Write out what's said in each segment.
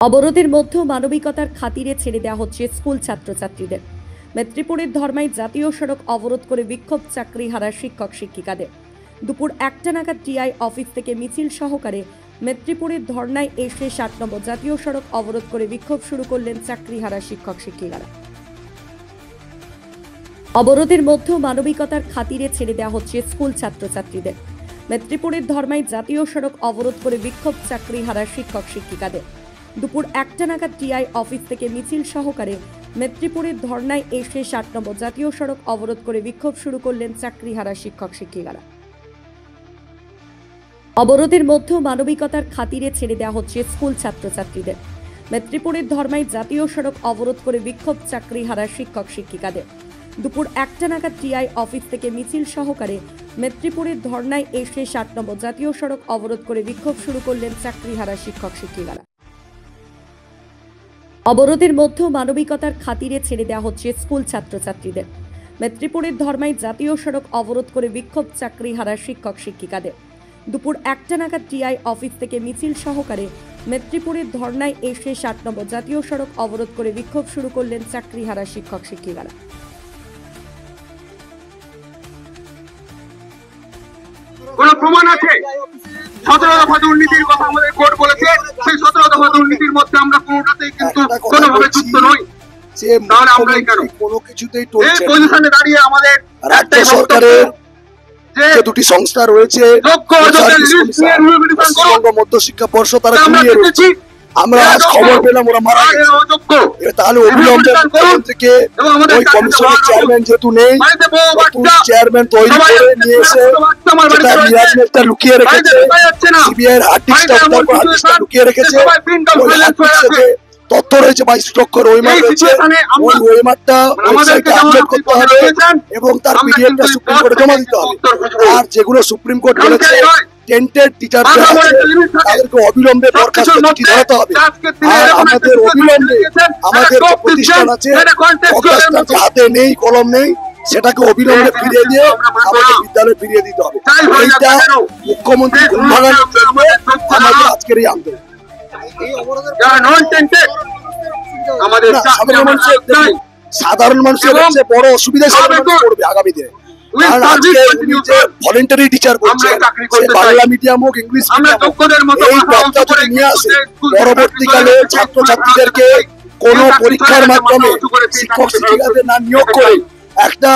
অবরোধের মধ্যেও মানবিকতার খাতিরে ছেড়ে দেওয়া হচ্ছে স্কুল ছাত্রছাত্রীদের। মেদিনীপুরের ধর্মায় জাতীয় সড়ক অবরোধ করে বিক্ষোভ চাকরিহারা শিক্ষক শিক্ষিকাদের। দুপুর 1টা নাগাদ টিআই অফিস থেকে মিছিল সহকারে মেদিনীপুরের ধর্নায় এসে 7 নম্বর জাতীয় সড়ক অবরোধ করে বিক্ষোভ শুরু করলেন চাকরিহারা শিক্ষক শিক্ষিকারা। অবরোধের মধ্যেও মানবিকতার খাতিরে ছেড়ে দেওয়া হচ্ছে স্কুল ছাত্রছাত্রীদের। মেদিনীপুরের ধর্মায় জাতীয় সড়ক অবরোধ করে বিক্ষোভ চাকরিহারা শিক্ষক শিক্ষিকাদের। দুপুর 1টা নাগাদ টিআই অফিস থেকে মিছিল সহকারে মেদিনীপুরের ধর্নায় এসে 7 নম্বর জাতীয় সড়ক অবরোধ করে বিক্ষোভ শুরু করলেন চাকরিহারা শিক্ষক শিক্ষিকারা। অবরোধের মধ্যেও মানবিকতার খাতিরে ছেড়ে দেওয়া হচ্ছে স্কুল ছাত্রছাত্রীদের। মেদিনীপুরের ধর্মায় জাতীয় সড়ক অবরোধ করে বিক্ষোভ চাকরিহারা শিক্ষক শিক্ষিকাদের। দুপুর 1টা নাগাদ টিআই অফিস থেকে মিছিল সহকারে মেদিনীপুরের ধর্নায় এসে 7 নম্বর জাতীয় সড়ক অবরোধ করে বিক্ষোভ শুরু করলেন চাকরিহারা শিক্ষক শিক্ষিকারা। অবরোধের মধ্যেও মানবিকতার খাতিরে ছেড়ে দেওয়া হচ্ছে স্কুল ছাত্রছাত্রীদের। মেদিনীপুরের ধর্মায় জাতীয় সড়ক অবরোধ করে বিক্ষোভ চাকরিহারা শিক্ষক শিক্ষিকাদের। দুপুর 1টা নাগাদ টিআই অফিস থেকে মিছিল সহকারে মেদিনীপুরের ধর্নায় এসে 7 নম্বর জাতীয় সড়ক অবরোধ করে বিক্ষোভ শুরু করলেন চাকরিহারা শিক্ষক শিক্ষিকারা। কোন প্রমাণ আছে? 17 দফা দুর্নীতির কথা আমাদের কোর্ট বলেছে, সেই 17 দফা দুর্নীতির মধ্যে আমরা কোনোটাতেই কিন্তু কোনোভাবে যুক্ত নই। তাহলে আমরা কেন কোনো কিছুতেই এই পজিশনে দাঁড়িয়ে আমাদের রাজ্য সরকারের যে দুটি সংস্থা রয়েছে, পশ্চিমবঙ্গ মধ্যশিক্ষা পর্ষদ, তারা ঘুমিয়ে রয়েছে। আমরা আজ খবর পেলাম ওরা মারা গেছে। তাহলে অবিলম্বে মুখ্যমন্ত্রীকে ওই কমিশনের চেয়ারম্যান যেহেতু নেই, চেয়ারম্যান তৈরি করে নিয়ে এসে যেটা মিরাজটা লুকিয়ে রেখেছে, সিবিআই এর হার্ড ডিস্কটা লুকিয়ে রেখেছে, ওই হার্ড ডিস্কে তথ্য রয়েছে 22 লক্ষ ওয়েমার রয়েছে, ওই ওয়েমারটা ওয়েবসাইটে আপলোড করতে হবে এবং তার পিডিএফটা সুপ্রিম কোর্টে জমা দিতে হবে। আর যেগুলো সুপ্রিম কোর্ট বলেছে টেন্টেড টিচাররা আছে তাদেরকে অবিলম্বে বরখাস্ত চিঠি ধরাতে হবে। আর আমাদের অবিলম্বে আমাদের প্রতিষ্ঠান আছে অগাস্টার হাতে নেই, কলম নেই, সেটাকে অবিলম্বে ফিরিয়ে দিয়ে আমাদের বিদ্যালয়ে ফিরিয়ে দিতে হবে। এইটা মুখ্যমন্ত্রী ঘুম ভাঙানোর জন্য আমাদের আজকের এই আন্দোলন। সাধারণ মানুষের বড় অসুবিধা পড়বে আগামী দিনে। কারণ আজকে উনি যে ভলেন্টারি টিচার করছেন, বাংলা মিডিয়াম হোক ইংলিশ মিডিয়াম হোক, এই ব্যবস্থা যদি নিয়ে আসে পরবর্তীকালে ছাত্রছাত্রীদেরকে কোন পরীক্ষার মাধ্যমে শিক্ষক শিক্ষিকাদের না নিয়োগ করে একটা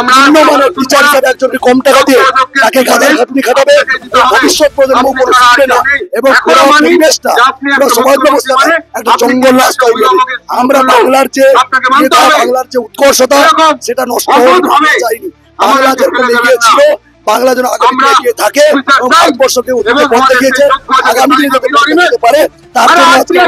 নিম্নমানের টিচার হিসাবে একজনকে কম টাকা দিয়ে তাকে গাধার খাটুনি খাটাবে, ভবিষ্যৎ প্রজন্ম কোনো শিখবে না এবং পুরো পরিবেশটা পুরো সমাজ ব্যবস্থাটা একটা জঙ্গল রাজ তৈরি হবে। আমরা বাংলার যে মেধা, বাংলার যে উৎকর্ষতা, সেটা নষ্ট হতে চাইনি। বাংলা যেরকম এগিয়ে ছিল, বাংলা যেন আগামী দিনে এগিয়ে থাকে এবং ভারতবর্ষকে উন্নতির পথ দেখিয়েছে, আগামী দিনে যাতে পারে তার জন্য আজকে